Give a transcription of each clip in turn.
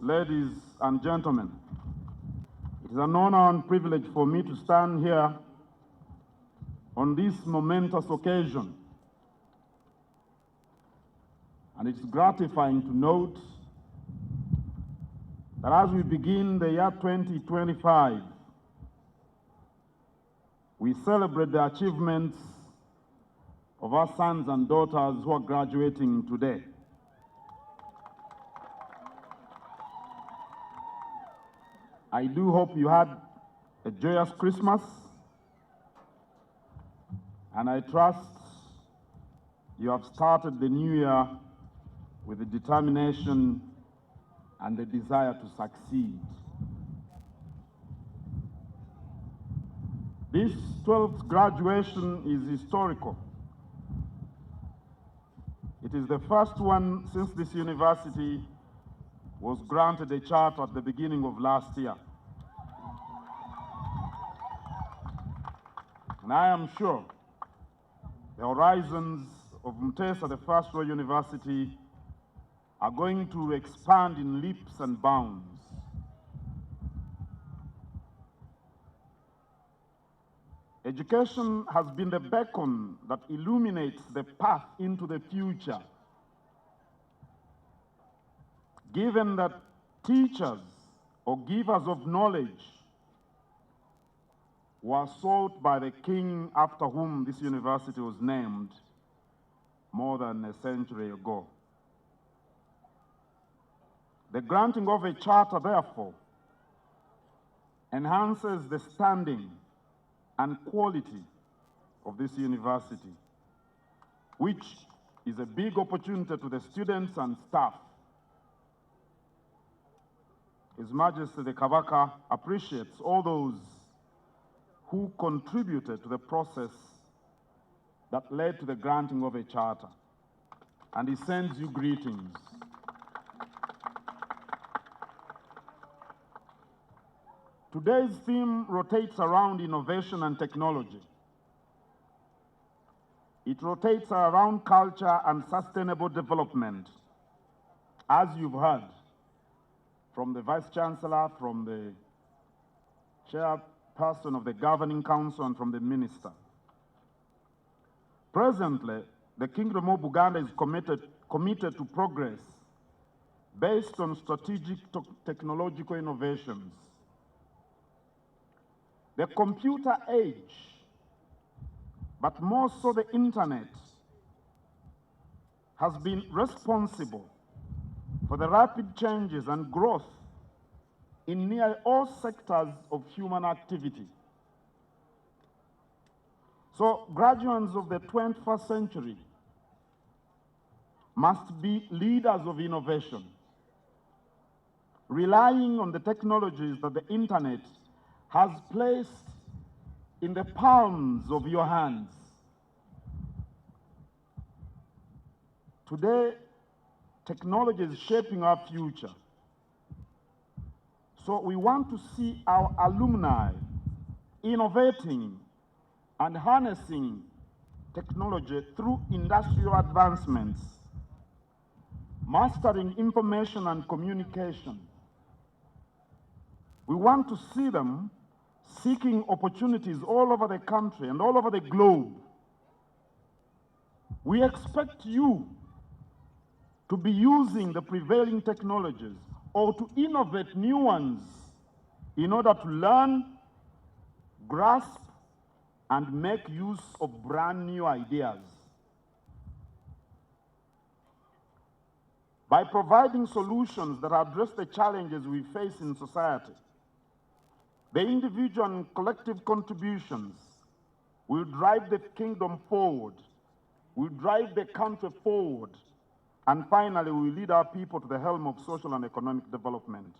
ladies and gentlemen, it is an honor and privilege for me to stand here on this momentous occasion. And it's gratifying to note that as we begin the year 2025, we celebrate the achievements of our sons and daughters who are graduating today. I do hope you had a joyous Christmas, and I trust you have started the new year with the determination and the desire to succeed. This 12th graduation is historical. It is the first one since this university was granted a charter at the beginning of last year. And I am sure the horizons of Muteesa, the First Royal University, are going to expand in leaps and bounds. Education has been the beacon that illuminates the path into the future. Given that teachers or givers of knowledge were sought by the king after whom this university was named more than a century ago. The granting of a charter, therefore, enhances the standing and quality of this university, which is a big opportunity to the students and staff. His Majesty the Kabaka appreciates all those who contributed to the process that led to the granting of a charter, and he sends you greetings. Today's theme rotates around innovation and technology. It rotates around culture and sustainable development, as you've heard from the Vice Chancellor, from the Chairperson of the Governing Council, and from the Minister. Presently, the Kingdom of Buganda is committed to progress based on strategic technological innovations. The computer age, but more so the internet, has been responsible for the rapid changes and growth in nearly all sectors of human activity. So graduates of the 21st century must be leaders of innovation, relying on the technologies that the internet has placed in the palms of your hands. Today, technology is shaping our future. So we want to see our alumni innovating and harnessing technology through industrial advancements, mastering information and communication. We want to see them seeking opportunities all over the country and all over the globe. We expect you to be using the prevailing technologies or to innovate new ones in order to learn, grasp, and make use of brand new ideas. By providing solutions that address the challenges we face in society, the individual and collective contributions will drive the kingdom forward, will drive the country forward, and finally will lead our people to the helm of social and economic development.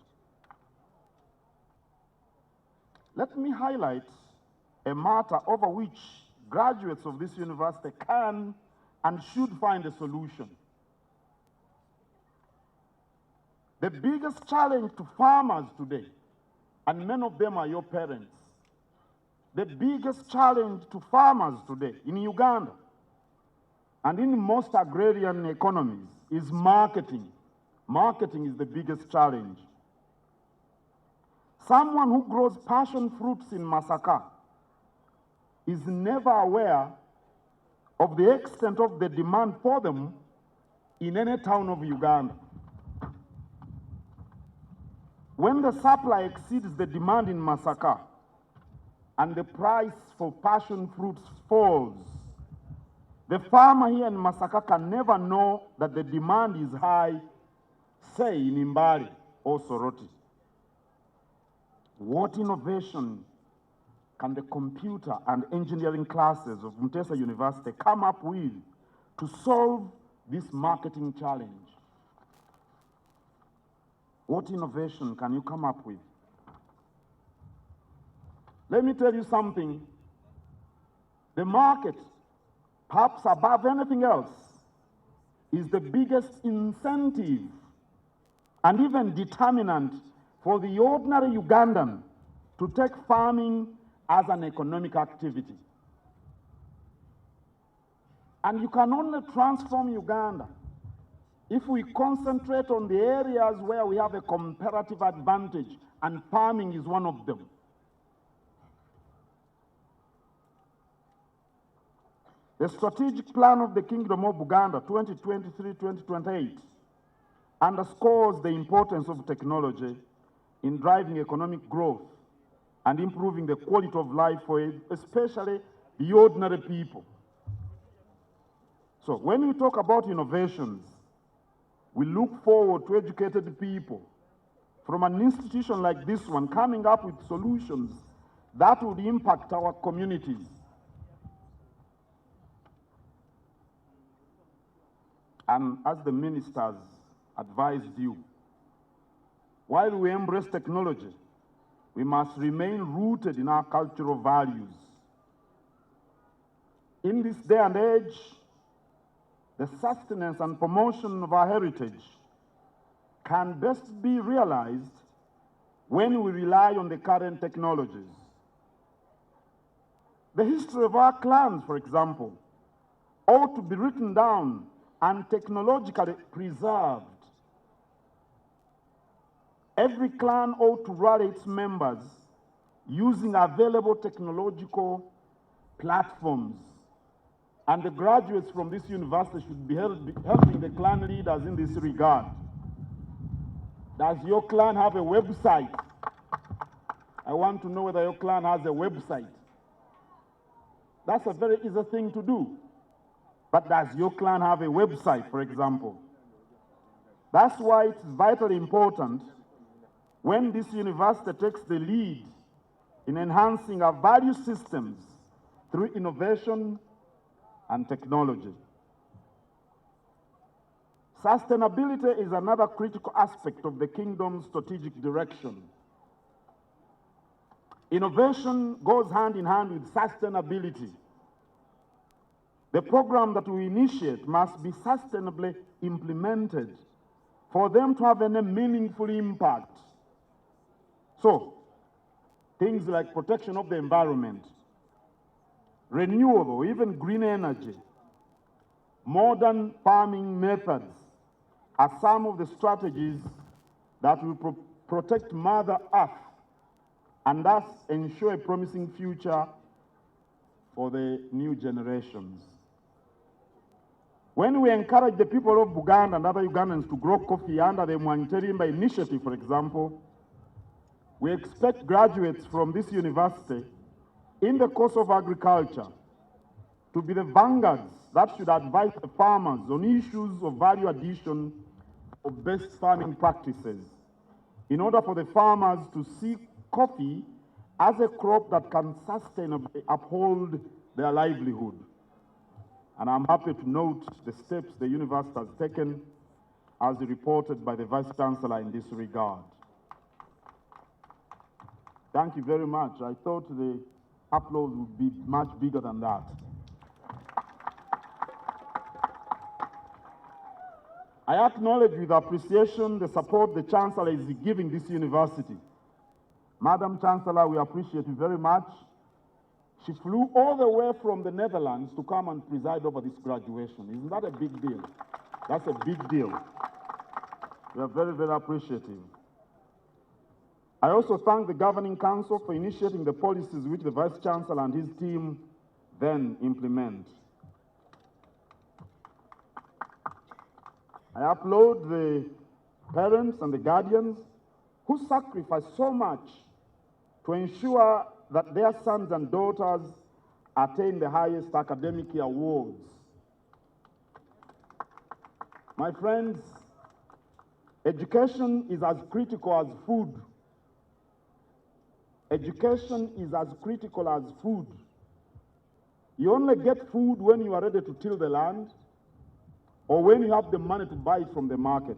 Let me highlight a matter over which graduates of this university can and should find a solution. The biggest challenge to farmers today, and many of them are your parents, the biggest challenge to farmers today in Uganda and in most agrarian economies is marketing. Marketing is the biggest challenge. Someone who grows passion fruits in Masaka is never aware of the extent of the demand for them in any town of Uganda. When the supply exceeds the demand in Masaka and the price for passion fruits falls, the farmer here in Masaka can never know that the demand is high, say in Imbali or Soroti. What innovation can the computer and engineering classes of Muteesa University come up with to solve this marketing challenge? What innovation can you come up with? Let me tell you something. The market, perhaps above anything else, is the biggest incentive and even determinant for the ordinary Ugandan to take farming as an economic activity. And you can only transform Uganda if we concentrate on the areas where we have a comparative advantage, and farming is one of them. The strategic plan of the Kingdom of Buganda 2023-2028 underscores the importance of technology in driving economic growth and improving the quality of life for especially the ordinary people. So when we talk about innovations, we look forward to educated people from an institution like this one coming up with solutions that would impact our communities. And as the ministers advised you, while we embrace technology, we must remain rooted in our cultural values. In this day and age, the sustenance and promotion of our heritage can best be realized when we rely on the current technologies. The history of our clans, for example, ought to be written down and technologically preserved. Every clan ought to rally its members using available technological platforms. And the graduates from this university should be helping the clan leaders in this regard. Does your clan have a website? I want to know whether your clan has a website. That's a very easy thing to do. But does your clan have a website, for example? That's why it's vitally important when this university takes the lead in enhancing our value systems through innovation and technology. Sustainability is another critical aspect of the Kingdom's strategic direction. Innovation goes hand in hand with sustainability. The program that we initiate must be sustainably implemented for them to have any meaningful impact. So, things like protection of the environment, renewable, even green energy, modern farming methods are some of the strategies that will protect Mother Earth and thus ensure a promising future for the new generations. When we encourage the people of Buganda and other Ugandans to grow coffee under the Mwanterimba initiative, for example, we expect graduates from this university in the course of agriculture to be the vanguards that should advise the farmers on issues of value addition of best farming practices in order for the farmers to see coffee as a crop that can sustainably uphold their livelihood. And I'm happy to note the steps the university has taken as reported by the Vice-Chancellor in this regard. Thank you very much. I thought the applause would be much bigger than that. I acknowledge with appreciation the support the Chancellor is giving this university. Madam Chancellor, we appreciate you very much. She flew all the way from the Netherlands to come and preside over this graduation. Isn't that a big deal? That's a big deal. We are very, very appreciative. I also thank the Governing Council for initiating the policies which the Vice Chancellor and his team then implement. I applaud the parents and the guardians who sacrifice so much to ensure that their sons and daughters attain the highest academic awards. My friends, education is as critical as food. Education is as critical as food. You only get food when you are ready to till the land or when you have the money to buy it from the market.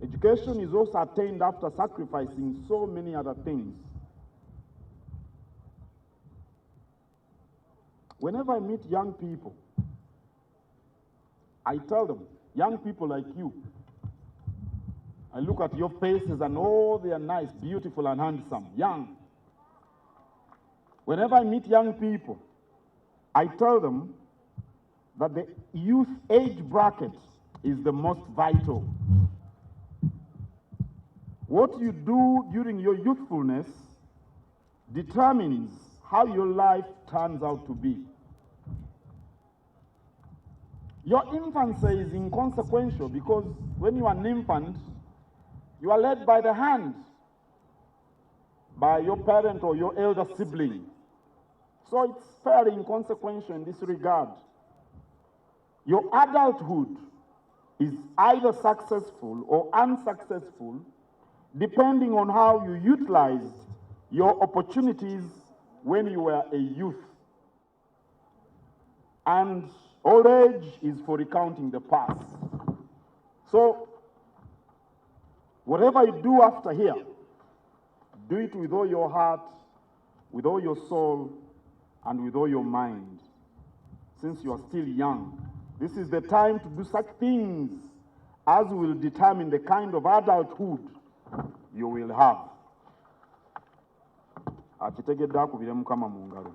Education is also attained after sacrificing so many other things. Whenever I meet young people, I tell them, young people like you, I look at your faces and oh, they are nice, beautiful and handsome, young. Whenever I meet young people, I tell them that the youth age bracket is the most vital. What you do during your youthfulness determines how your life turns out to be. Your infancy is inconsequential because when you are an infant, you are led by the hand by your parent or your elder sibling. So it's fairly inconsequential in this regard. Your adulthood is either successful or unsuccessful depending on how you utilized your opportunities when you were a youth. And old age is for recounting the past. So, whatever you do after here, do it with all your heart, with all your soul, and with all your mind. Since you are still young, this is the time to do such things as will determine the kind of adulthood you will have. Akitegedde akubire Mukama mu ngalo.